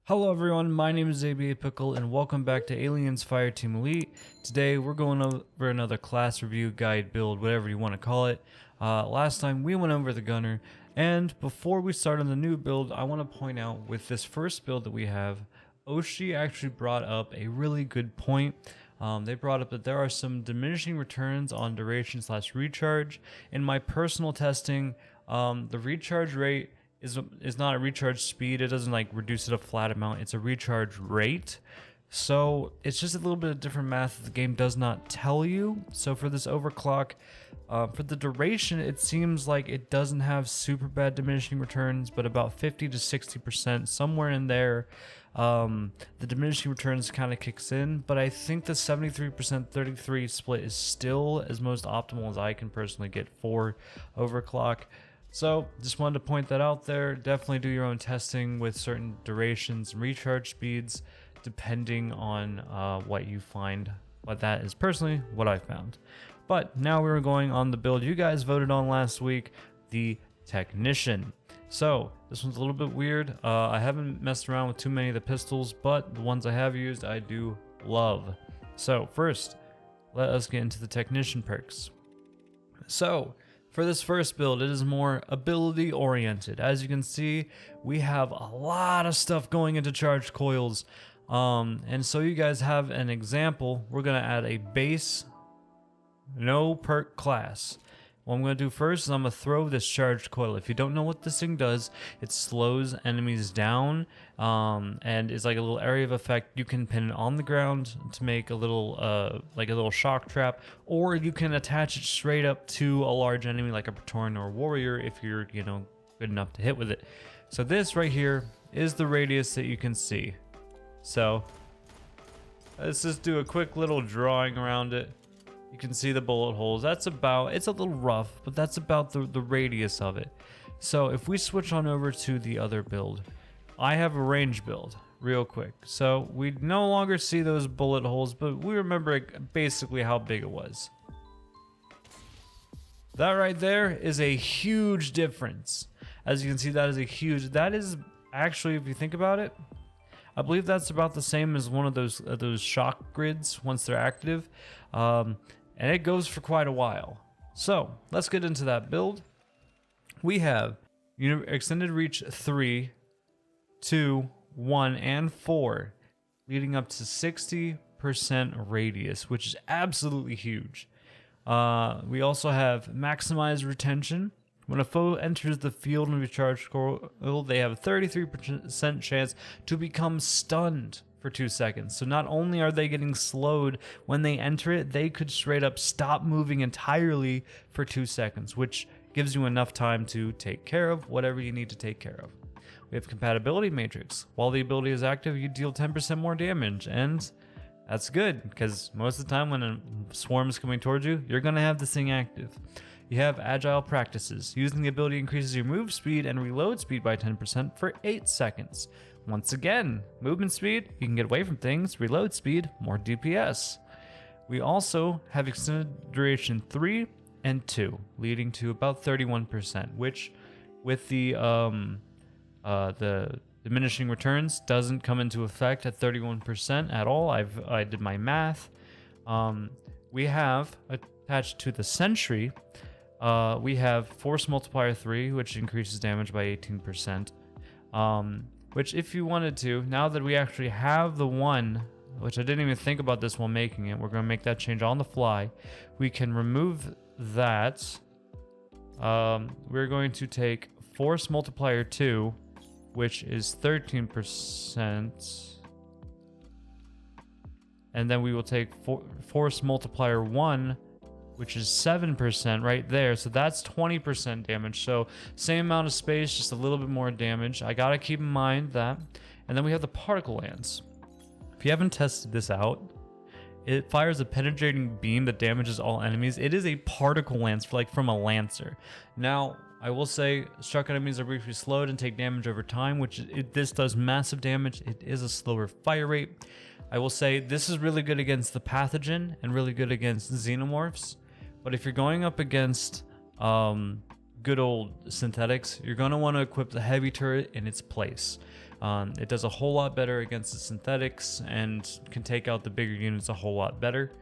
Hello everyone, my name is ABA Pickle and welcome back to Aliens Fireteam Elite. Today we're going over another class review, guide, build, whatever you want to call it. Last time we went over the gunner, and before we start on the new build, I want to point out with this first build that we have, Oshi actually brought up a really good point. They brought up that there are some diminishing returns on duration / recharge. In my personal testing, the recharge rate is not a recharge speed. It doesn't like reduce it a flat amount. It's a recharge rate. So it's just a little bit of different math that the game does not tell you. So for this overclock, for the duration, it seems like it doesn't have super bad diminishing returns, but about 50 to 60%, somewhere in there, the diminishing returns kind of kicks in. But I think the 73% 33 split is still as most optimal as I can personally get for overclock. So just wanted to point that out there. Definitely do your own testing with certain durations and recharge speeds depending on what you find. But that is personally what I found. But now we're going on the build you guys voted on last week, the Technician. So this one's a little bit weird. I haven't messed around with too many of the pistols, but the ones I have used I do love. So first, let us get into the Technician perks. So for this first build, it is more ability oriented. As you can see, we have a lot of stuff going into charged coils. And so you guys have an example. We're going to add a base no perk class. What I'm going to do first is I'm going to throw this charged coil. If you don't know what this thing does, it slows enemies down and is like a little area of effect. You can pin it on the ground to make a little like a little shock trap, or you can attach it straight up to a large enemy like a Praetorian or a warrior if you're, good enough to hit with it. So this right here is the radius that you can see. So let's just do a quick little drawing around it. You can see the bullet holes. It's a little rough, but that's about the radius of it. So if we switch on over to the other build, I have a range build real quick. So we no longer see those bullet holes, but we remember basically how big it was. That right there is a huge difference. As you can see, that is actually, if you think about it, I believe that's about the same as one of those shock grids once they're active. And it goes for quite a while. So let's get into that build. We have extended reach 3, 2, 1, and 4, leading up to 60% radius, which is absolutely huge. We also have maximized retention. When a foe enters the field and recharged coil, they have a 33% chance to become stunned for 2 seconds. So not only are they getting slowed when they enter it, they could straight up stop moving entirely for 2 seconds, which gives you enough time to take care of whatever you need to take care of. We have compatibility matrix. While the ability is active, you deal 10% more damage, and that's good because most of the time when a swarm is coming towards you, you're going to have this thing active. You have agile practices. Using the ability increases your move speed and reload speed by 10% for 8 seconds. Once again, movement speed, you can get away from things. Reload speed, more DPS. We also have extended duration 3 and 2, leading to about 31%, which with the diminishing returns doesn't come into effect at 31% at all. I did my math. We have attached to the sentry, we have force multiplier 3, which increases damage by 18%. Which if you wanted to, now that we actually have the one, which I didn't even think about this while making it, we're going to make that change on the fly. We can remove that. We're going to take force multiplier 2, which is 13%. And then we will take force multiplier 1, which is 7% right there. So that's 20% damage. So same amount of space, just a little bit more damage. I gotta keep in mind that. And then we have the particle lance. If you haven't tested this out, it fires a penetrating beam that damages all enemies. It is a particle lance from a lancer. Now, I will say struck enemies are briefly slowed and take damage over time, which this does massive damage. It is a slower fire rate. I will say this is really good against the pathogen and really good against xenomorphs. But if you're going up against good old synthetics, you're going to want to equip the heavy turret in its place. It does a whole lot better against the synthetics and can take out the bigger units a whole lot better,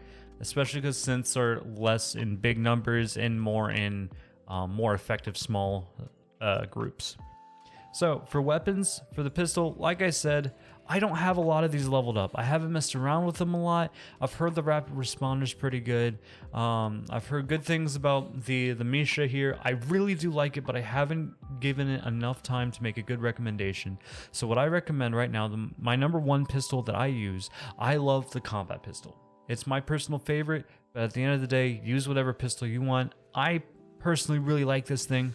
especially because synths are less in big numbers and more in more effective small groups. So for weapons, for the pistol, like I said, I don't have a lot of these leveled up. I haven't messed around with them a lot. I've heard the rapid responder's pretty good. I've heard good things about the Misha here. I really do like it, but I haven't given it enough time to make a good recommendation. So what I recommend right now, my number one pistol that I use, I love the combat pistol. It's my personal favorite, but at the end of the day, use whatever pistol you want. I personally really like this thing.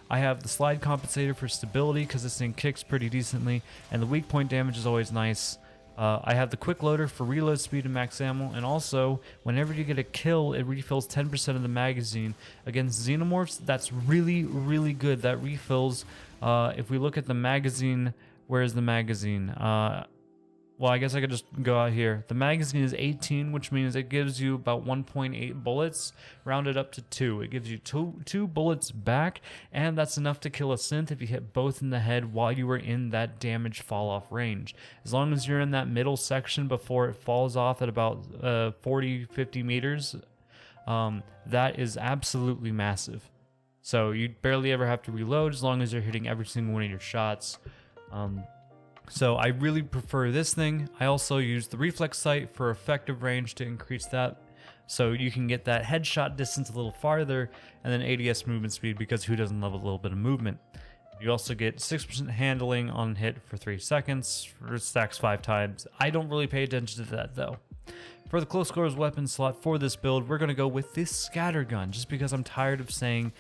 I have the slide compensator for stability because this thing kicks pretty decently, and the weak point damage is always nice. I have the quick loader for reload speed and max ammo, and also whenever you get a kill, it refills 10% of the magazine. Against xenomorphs, that's really, really good. That refills. If we look at the magazine, where's the magazine? Well, I guess I could just go out here. The magazine is 18, which means it gives you about 1.8 bullets, rounded up to 2. It gives you two bullets back, and that's enough to kill a synth if you hit both in the head while you were in that damage fall-off range. As long as you're in that middle section before it falls off at about 40-50 meters, that is absolutely massive. So you barely ever have to reload as long as you're hitting every single one of your shots. So I really prefer this thing. I also use the reflex sight for effective range to increase that, so you can get that headshot distance a little farther, and then ADS movement speed, because who doesn't love a little bit of movement? You also get 6% handling on hit for 3 seconds, or stacks 5 times. I don't really pay attention to that though. For the close quarters weapon slot for this build, we're going to go with this scatter gun, just because I'm tired of saying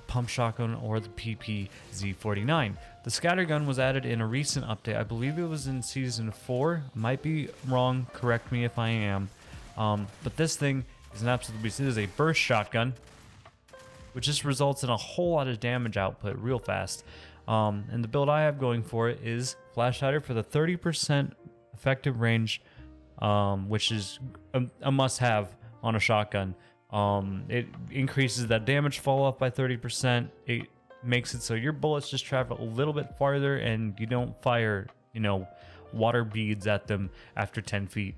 pump shotgun or the PPZ-49. The scatter gun was added in a recent update. I believe it was in Season 4. I might be wrong, correct me if I am. But this thing is an absolute beast. It is a burst shotgun, which just results in a whole lot of damage output real fast. And the build I have going for it is flash hider for the 30% effective range, which is a must-have on a shotgun. It increases that damage fall off by 30%. It makes it so your bullets just travel a little bit farther and you don't fire, water beads at them after 10 feet.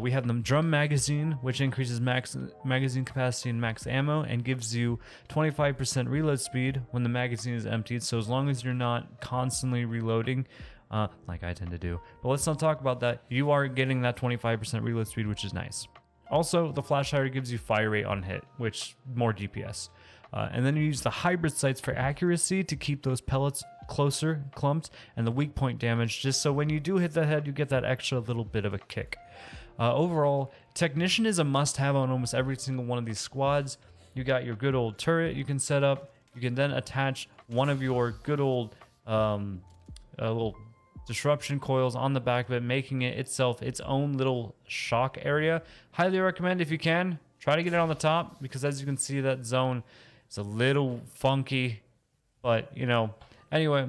We have the drum magazine, which increases max magazine capacity and max ammo and gives you 25% reload speed when the magazine is emptied. So as long as you're not constantly reloading, like I tend to do. But let's not talk about that. You are getting that 25% reload speed, which is nice. Also, the flash hider gives you fire rate on hit, which more DPS. And then you use the hybrid sights for accuracy to keep those pellets closer, clumped, and the weak point damage, just so when you do hit the head, you get that extra little bit of a kick. Overall, Technician is a must-have on almost every single one of these squads. You got your good old turret you can set up. You can then attach one of your good old little disruption coils on the back of it, making it itself its own little shock area. Highly recommend, if you can, try to get it on the top, because as you can see, that zone is a little funky, but anyway,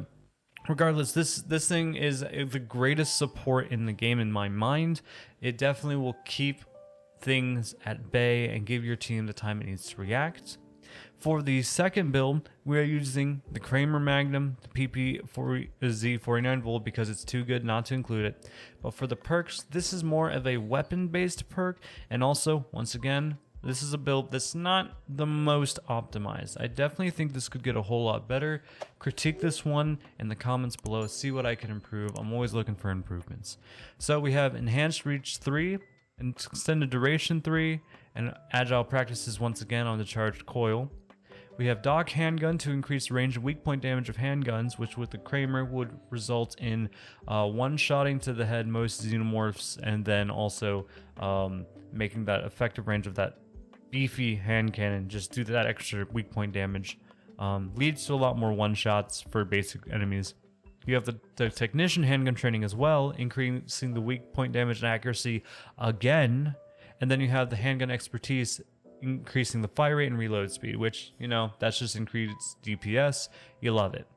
regardless, this thing is the greatest support in the game in my mind. It definitely will keep things at bay and give your team the time it needs to react. For the second build, we are using the Kramer Magnum, the PPZ 49 volt, because it's too good not to include it. But for the perks, this is more of a weapon-based perk, and also, once again, this is a build that's not the most optimized. I definitely think this could get a whole lot better. Critique this one in the comments below, see what I can improve. I'm always looking for improvements. So we have Enhanced Reach 3, Extended Duration 3, and Agile Practices once again on the Charged Coil. We have Dog Handgun to increase the range and weak point damage of handguns, which with the Kramer would result in one-shotting to the head most xenomorphs, and then also making that effective range of that beefy hand cannon just do that extra weak point damage. Leads to a lot more one-shots for basic enemies. You have the Technician handgun training as well, increasing the weak point damage and accuracy again. And then you have the Handgun Expertise, increasing the fire rate and reload speed, which, that's just increased DPS. You love it.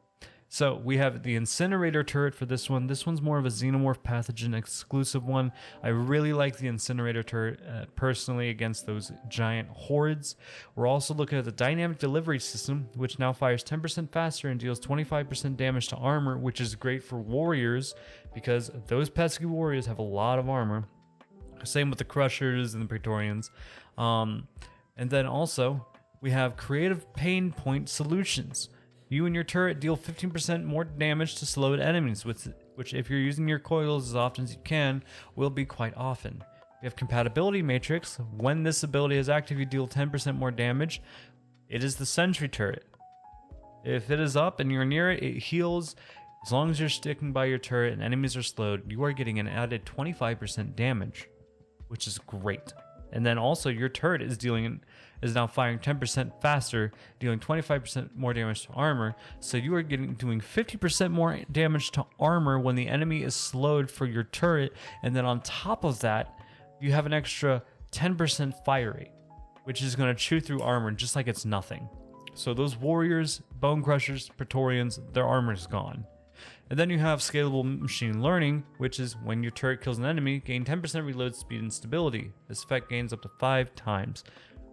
So we have the incinerator turret for this one. This one's more of a xenomorph pathogen exclusive one. I really like the incinerator turret personally against those giant hordes. We're also looking at the dynamic delivery system, which now fires 10% faster and deals 25% damage to armor, which is great for warriors because those pesky warriors have a lot of armor. Same with the crushers and the praetorians. And then also we have creative pain point solutions. You and your turret deal 15% more damage to slowed enemies, which if you're using your coils as often as you can, will be quite often. We have compatibility matrix. When this ability is active, you deal 10% more damage. It is the sentry turret. If it is up and you're near it, it heals. As long as you're sticking by your turret and enemies are slowed, you are getting an added 25% damage, which is great. And then also your turret is now firing 10% faster, dealing 25% more damage to armor. So you are doing 50% more damage to armor when the enemy is slowed for your turret. And then on top of that, you have an extra 10% fire rate, which is going to chew through armor just like it's nothing. So those warriors, bone crushers, praetorians, their armor is gone. And then you have scalable machine learning, which is when your turret kills an enemy, gain 10% reload speed and stability. This effect gains up to 5 times,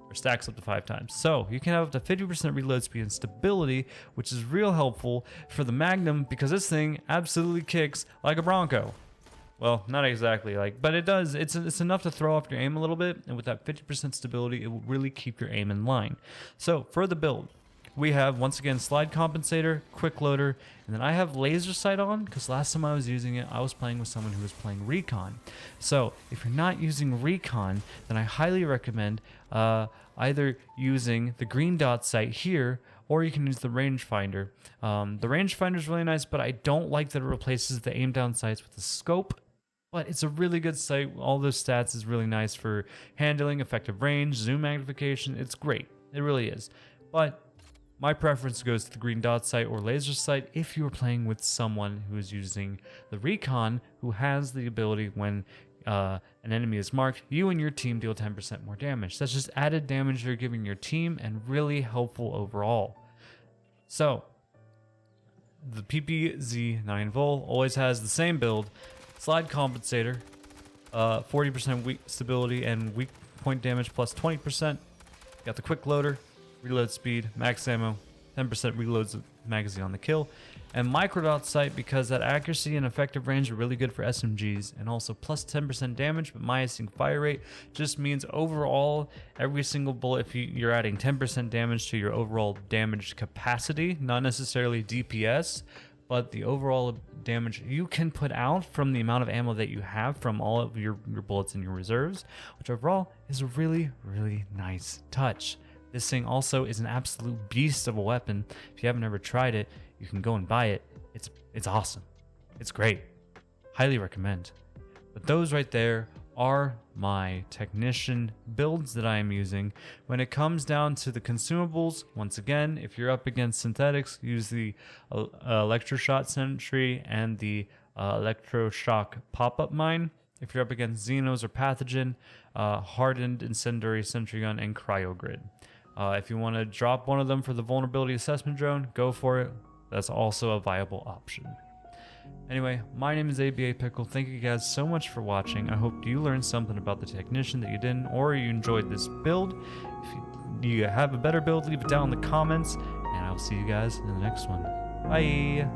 or stacks up to 5 times. So you can have up to 50% reload speed and stability, which is real helpful for the Magnum because this thing absolutely kicks like a Bronco. Well, not exactly but it does. It's enough to throw off your aim a little bit, and with that 50% stability, it will really keep your aim in line. So for the build, we have, once again, slide compensator, quick loader, and then I have laser sight on because last time I was using it, I was playing with someone who was playing recon. So if you're not using recon, then I highly recommend either using the green dot sight here, or you can use the rangefinder. The rangefinder is really nice, but I don't like that it replaces the aim down sights with the scope. But it's a really good sight. All those stats is really nice for handling, effective range, zoom magnification. It's great. It really is. But my preference goes to the green dot sight or laser sight if you're playing with someone who is using the recon, who has the ability when an enemy is marked, you and your team deal 10% more damage. That's just added damage you're giving your team and really helpful overall. So the PPZ 9-volt always has the same build, slide compensator, 40% weak stability and weak point damage plus 20%. Got the quick loader, reload speed, max ammo, 10% reloads the magazine on the kill, and microdot sight because that accuracy and effective range are really good for SMGs, and also plus 10% damage, but minusing fire rate just means overall every single bullet, if you're adding 10% damage to your overall damage capacity, not necessarily DPS, but the overall damage you can put out from the amount of ammo that you have from all of your bullets in your reserves, which overall is a really, really nice touch. This thing also is an absolute beast of a weapon. If you haven't ever tried it, you can go and buy it. It's awesome. It's great. Highly recommend. But those right there are my technician builds that I am using. When it comes down to the consumables, once again, if you're up against synthetics, use the electroshock sentry and the electroshock pop-up mine. If you're up against xenos or pathogen, hardened incendiary sentry gun and cryogrid. If you want to drop one of them for the vulnerability assessment drone, go for it. That's also a viable option. Anyway, my name is ABA Pickle. Thank you guys so much for watching. I hope you learned something about the technician that you didn't, or you enjoyed this build. If you have a better build, leave it down in the comments, and I'll see you guys in the next one. Bye!